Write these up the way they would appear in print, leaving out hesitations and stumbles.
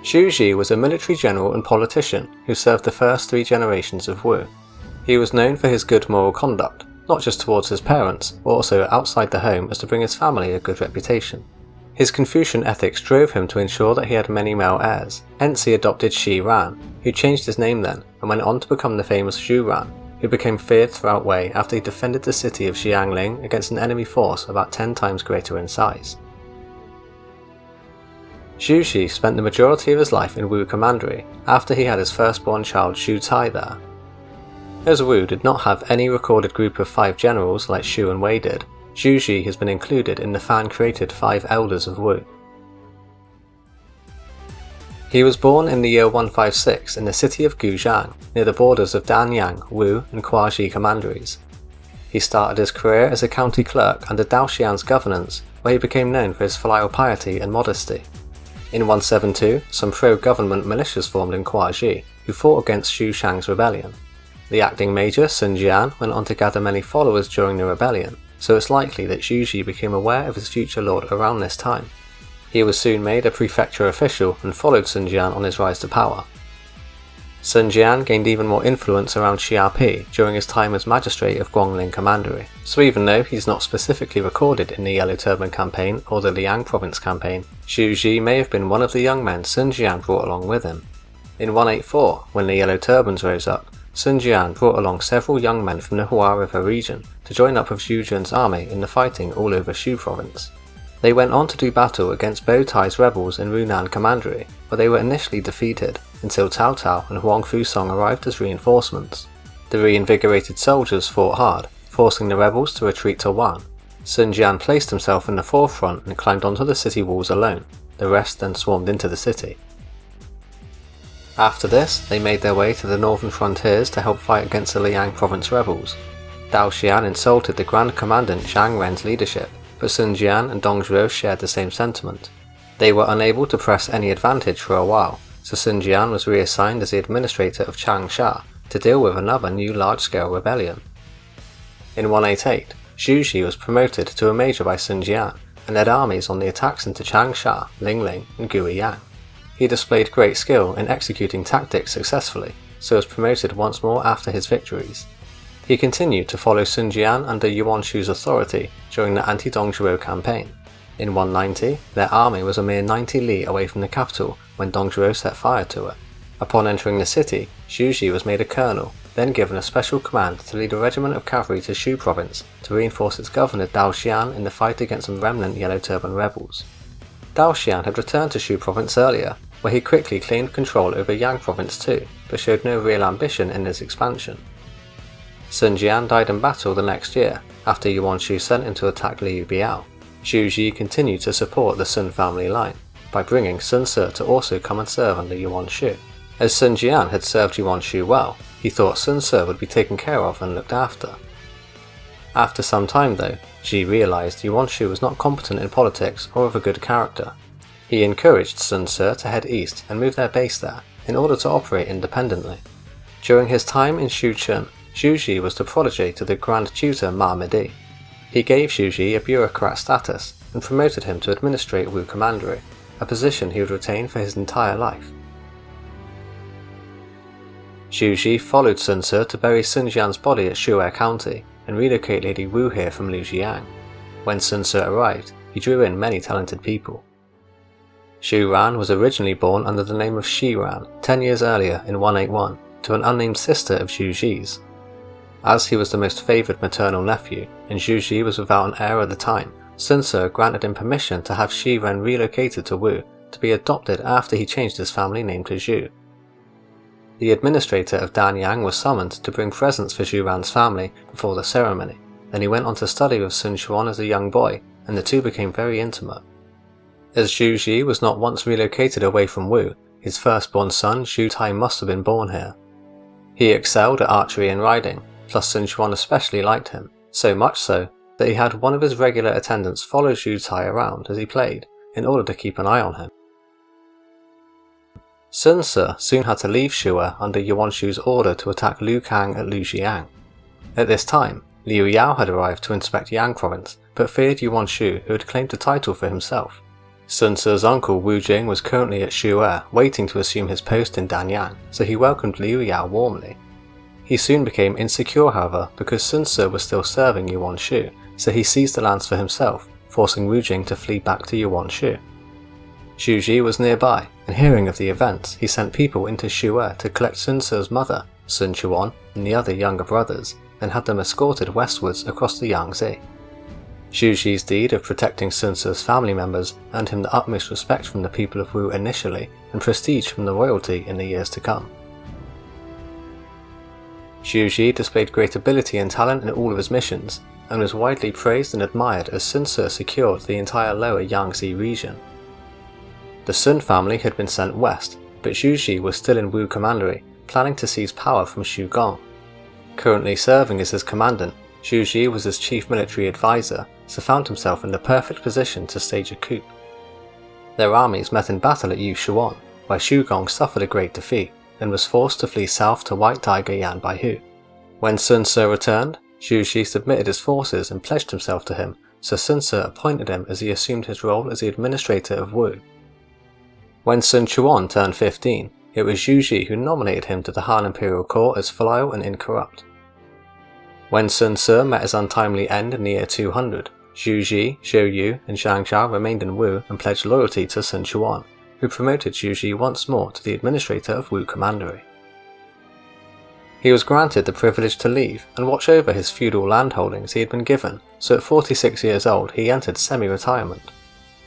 Zhu Zhi was a military general and politician who served the first 3 generations of Wu. He was known for his good moral conduct, not just towards his parents, but also outside the home as to bring his family a good reputation. His Confucian ethics drove him to ensure that he had many male heirs, hence he adopted Shi Ran, who changed his name then and went on to become the famous Zhu Ran, who became feared throughout Wei after he defended the city of Xiangling against an enemy force about 10 times greater in size. Zhu Zhi spent the majority of his life in Wu Commandery after he had his firstborn child Zhu Cai there. As Wu did not have any recorded group of 5 generals like Shou and Wei did, Zhu Zhi has been included in the fan-created 5 Elders of Wu. He was born in the year 156 in the city of Gujiang, near the borders of Danyang, Wu and Quaji commanderies. He started his career as a county clerk under Dao Xian's governance, where he became known for his filial piety and modesty. In 172, some pro-government militias formed in Quaji, who fought against Xu Shang's rebellion. The acting major, Sun Jian, went on to gather many followers during the rebellion, so it's likely that Zhu Zhi became aware of his future lord around this time. He was soon made a prefecture official and followed Sun Jian on his rise to power. Sun Jian gained even more influence around Xiapi during his time as magistrate of Guangling Commandery, so even though he's not specifically recorded in the Yellow Turban campaign or the Liang province campaign, Zhu Zhi may have been one of the young men Sun Jian brought along with him. In 184, when the Yellow Turbans rose up, Sun Jian brought along several young men from the Hua River region to join up with Zhu Jun's army in the fighting all over Shu province. They went on to do battle against Bo Tai's rebels in Runan Commandery, where they were initially defeated until Cao Cao and Huang Fusong arrived as reinforcements. The reinvigorated soldiers fought hard, forcing the rebels to retreat to Wan. Sun Jian placed himself in the forefront and climbed onto the city walls alone. The rest then swarmed into the city. After this, they made their way to the northern frontiers to help fight against the Liang province rebels. Dao Xian insulted the Grand Commandant Zhang Ren's leadership, but Sun Jian and Dong Zhuo shared the same sentiment. They were unable to press any advantage for a while, so Sun Jian was reassigned as the administrator of Changsha to deal with another new large-scale rebellion. In 188, Zhu Zhi was promoted to a major by Sun Jian and led armies on the attacks into Changsha, Lingling, and Guiyang. He displayed great skill in executing tactics successfully, so was promoted once more after his victories. He continued to follow Sun Jian under Yuan Shu's authority during the anti-Dongzhuo campaign. In 190, their army was a mere 90 li away from the capital when Dongzhuo set fire to it. Upon entering the city, Zhu Zhi was made a colonel, then given a special command to lead a regiment of cavalry to Shu province to reinforce its governor Dao Xian in the fight against some remnant Yellow Turban rebels. Dao Xian had returned to Shu province earlier, where he quickly claimed control over Yang province too, but showed no real ambition in his expansion. Sun Jian died in battle the next year, after Yuan Shu sent him to attack Liu Biao. Zhu Zhi continued to support the Sun family line, by bringing Sun Ce to also come and serve under Yuan Shu. As Sun Jian had served Yuan Shu well, he thought Sun Ce would be taken care of and looked after. After some time though, Zhi realized Yuan Shu was not competent in politics or of a good character. He encouraged Sun Ce to head east and move their base there, in order to operate independently. During his time in Shuchun, Zhu Zhi was the protege to the Grand Tutor Ma Midi. He gave Zhu Zhi a bureaucrat status and promoted him to administrate Wu Commandery, a position he would retain for his entire life. Zhu Zhi followed Sun Ce to bury Sun Jian's body at Shu'er County and relocate Lady Wu here from Lujiang. When Sun Ce arrived, he drew in many talented people. Xu Ran was originally born under the name of Shi Ran 10 years earlier in 181 to an unnamed sister of Zhu Zhi's. As he was the most favoured maternal nephew, and Zhu Zhi was without an heir at the time, Sun Ce granted him permission to have Shi Ran relocated to Wu to be adopted after he changed his family name to Zhu. The administrator of Danyang was summoned to bring presents for Zhu Ran's family before the ceremony. Then he went on to study with Sun Quan as a young boy, and the two became very intimate. As Zhu Zhi was not once relocated away from Wu, his firstborn son Zhu Cai must have been born here. He excelled at archery and riding, plus Sun Quan especially liked him, so much so that he had one of his regular attendants follow Zhu Cai around as he played, in order to keep an eye on him. Sun Ce soon had to leave Shu'er under Yuan Shu's order to attack Liu Kang at Lujiang. At this time, Liu Yao had arrived to inspect Yang province, but feared Yuan Shu, who had claimed the title for himself. Sun Ce's uncle Wu Jing was currently at Shou waiting to assume his post in Danyang, so he welcomed Liu Yao warmly. He soon became insecure, however, because Sun Ce was still serving Yuan Shu, so he seized the lands for himself, forcing Wu Jing to flee back to Yuan Shu. Zhu Zhi was nearby, and hearing of the events, he sent people into Shou to collect Sun Ce's mother, Sun Quan, and the other younger brothers, then had them escorted westwards across the Yangzi. Zhu Zhi's deed of protecting Sun Ce's family members earned him the utmost respect from the people of Wu initially, and prestige from the royalty in the years to come. Zhu Zhi displayed great ability and talent in all of his missions, and was widely praised and admired as Sun Ce secured the entire lower Yangzi region. The Sun family had been sent west, but Zhu Zhi was still in Wu Commandery, planning to seize power from Xu Gong. Currently serving as his commandant, Zhu Zhi was his chief military advisor, so found himself in the perfect position to stage a coup. Their armies met in battle at Yushuan, where Xu Gong suffered a great defeat, and was forced to flee south to White Tiger Yan Baihu. When Sun Ce returned, Zhu Zhi submitted his forces and pledged himself to him, so Sun Ce appointed him as he assumed his role as the administrator of Wu. When Sun Quan turned 15, it was Zhu Zhi who nominated him to the Han Imperial Court as filial and incorrupt. When Sun Ce met his untimely end in the year 200, Zhu Zhi, Zhou Yu, and Zhang Zhao remained in Wu and pledged loyalty to Sun Quan, who promoted Zhu Zhi once more to the administrator of Wu Commandery. He was granted the privilege to leave and watch over his feudal landholdings he had been given, so at 46 years old he entered semi-retirement.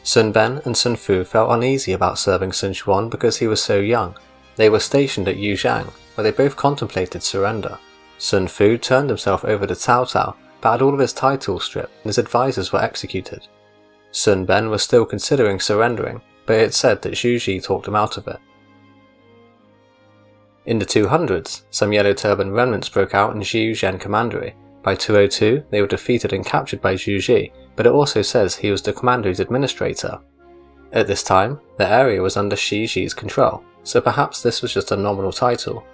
Sun Ben and Sun Fu felt uneasy about serving Sun Quan because he was so young. They were stationed at Yuzhang, where they both contemplated surrender. Sun Fu turned himself over to Cao Cao, but had all of his titles stripped and his advisors were executed. Sun Ben was still considering surrendering, but it said that Zhu Zhi talked him out of it. In the 200s, some Yellow Turban remnants broke out in Zhou Commandery. By 202, they were defeated and captured by Zhu Zhi, but it also says he was the commandery's administrator. At this time, the area was under Shi Zhi's control, so perhaps this was just a nominal title.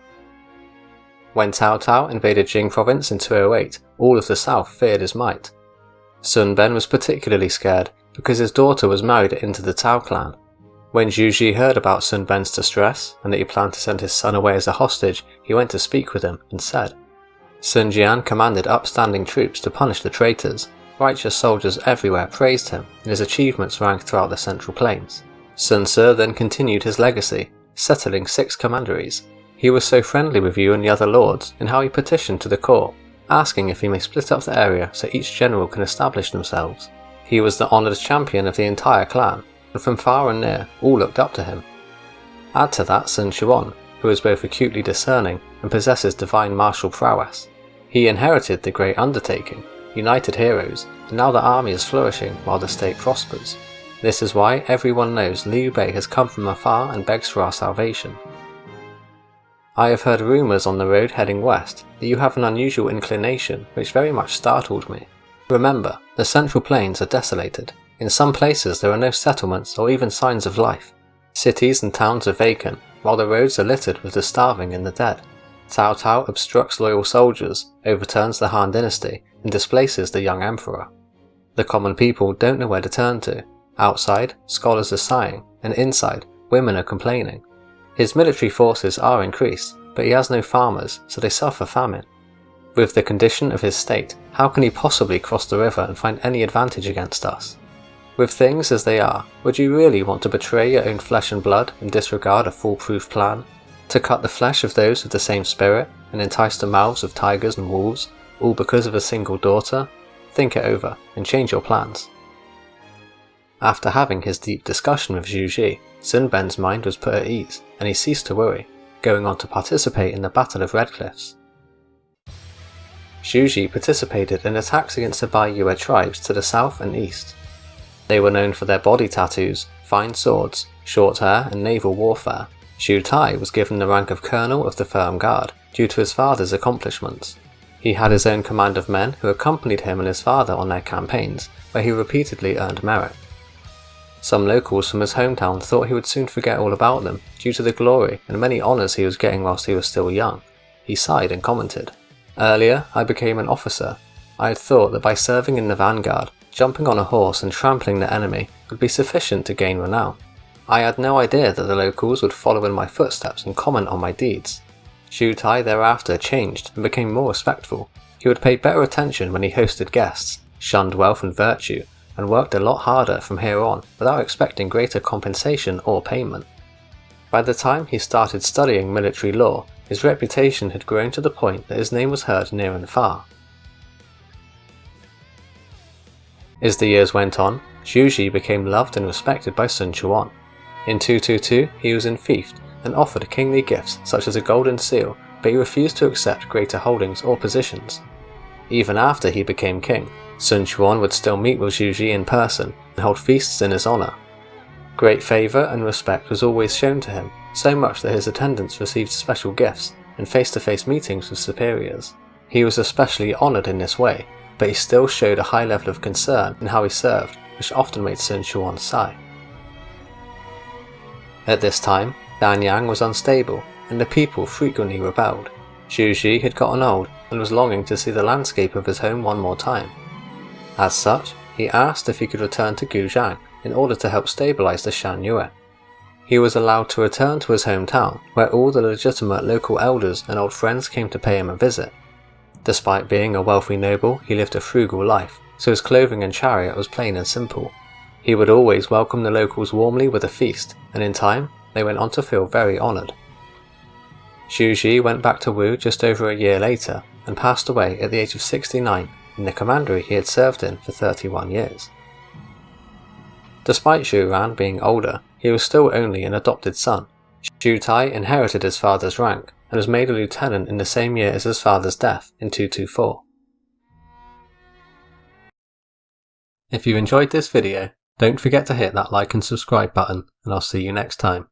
When Cao Cao invaded Jing province in 208, all of the south feared his might. Sun Ben was particularly scared because his daughter was married into the Cao clan. When Zhu Zhi heard about Sun Ben's distress and that he planned to send his son away as a hostage, he went to speak with him and said, Sun Jian commanded upstanding troops to punish the traitors. Righteous soldiers everywhere praised him, and his achievements ranked throughout the Central Plains. Sun Ce then continued his legacy, settling 6 commanderies. He was so friendly with you and the other lords in how he petitioned to the court, asking if he may split up the area so each general can establish themselves. He was the honoured champion of the entire clan, and from far and near, all looked up to him. Add to that Sun Quan, who is both acutely discerning and possesses divine martial prowess. He inherited the great undertaking, united heroes, and now the army is flourishing while the state prospers. This is why everyone knows Liu Bei has come from afar and begs for our salvation. I have heard rumours on the road heading west that you have an unusual inclination which very much startled me. Remember, the Central Plains are desolated. In some places there are no settlements or even signs of life. Cities and towns are vacant, while the roads are littered with the starving and the dead. Cao Cao obstructs loyal soldiers, overturns the Han dynasty, and displaces the young emperor. The common people don't know where to turn to. Outside, scholars are sighing, and inside, women are complaining. His military forces are increased, but he has no farmers, so they suffer famine. With the condition of his state, how can he possibly cross the river and find any advantage against us? With things as they are, would you really want to betray your own flesh and blood and disregard a foolproof plan? To cut the flesh of those with the same spirit and entice the mouths of tigers and wolves, all because of a single daughter? Think it over and change your plans. After having his deep discussion with Zhu Zhi, Sun Ben's mind was put at ease and he ceased to worry, going on to participate in the Battle of Red Cliffs. Zhu Zhi participated in attacks against the Baiyue tribes to the south and east. They were known for their body tattoos, fine swords, short hair and naval warfare. Zhu Cai was given the rank of Colonel of the Firm Guard due to his father's accomplishments. He had his own command of men who accompanied him and his father on their campaigns, where he repeatedly earned merit. Some locals from his hometown thought he would soon forget all about them due to the glory and many honours he was getting whilst he was still young. He sighed and commented, "Earlier I became an officer. I had thought that by serving in the vanguard jumping on a horse and trampling the enemy would be sufficient to gain renown. I had no idea that the locals would follow in my footsteps and comment on my deeds. Zhu Cai thereafter changed and became more respectful. He would pay better attention when he hosted guests, shunned wealth and virtue, and worked a lot harder from here on without expecting greater compensation or payment. By the time he started studying military law, his reputation had grown to the point that his name was heard near and far. As the years went on, Zhu Zhi became loved and respected by Sun Quan. In 222 he was enfeoffed and offered kingly gifts such as a golden seal, but he refused to accept greater holdings or positions. Even after he became king, Sun Quan would still meet with Zhu Zhi in person and hold feasts in his honour. Great favour and respect was always shown to him, so much that his attendants received special gifts and face-to-face meetings with superiors. He was especially honoured in this way, but he still showed a high level of concern in how he served, which often made Sun Quan sigh. At this time, Danyang was unstable, and the people frequently rebelled. Zhu Zhi had gotten old and was longing to see the landscape of his home one more time. As such, he asked if he could return to Gujiang in order to help stabilise the Shan Yue. He was allowed to return to his hometown, where all the legitimate local elders and old friends came to pay him a visit. Despite being a wealthy noble, he lived a frugal life, so his clothing and chariot was plain and simple. He would always welcome the locals warmly with a feast, and in time, they went on to feel very honoured. Zhu Zhi went back to Wu just over a year later, and passed away at the age of 69 in the commandery he had served in for 31 years. Despite Zhu Ran being older, he was still only an adopted son. Zhu Cai inherited his father's rank, and was made a lieutenant in the same year as his father's death in 224. If you enjoyed this video, don't forget to hit that like and subscribe button, and I'll see you next time.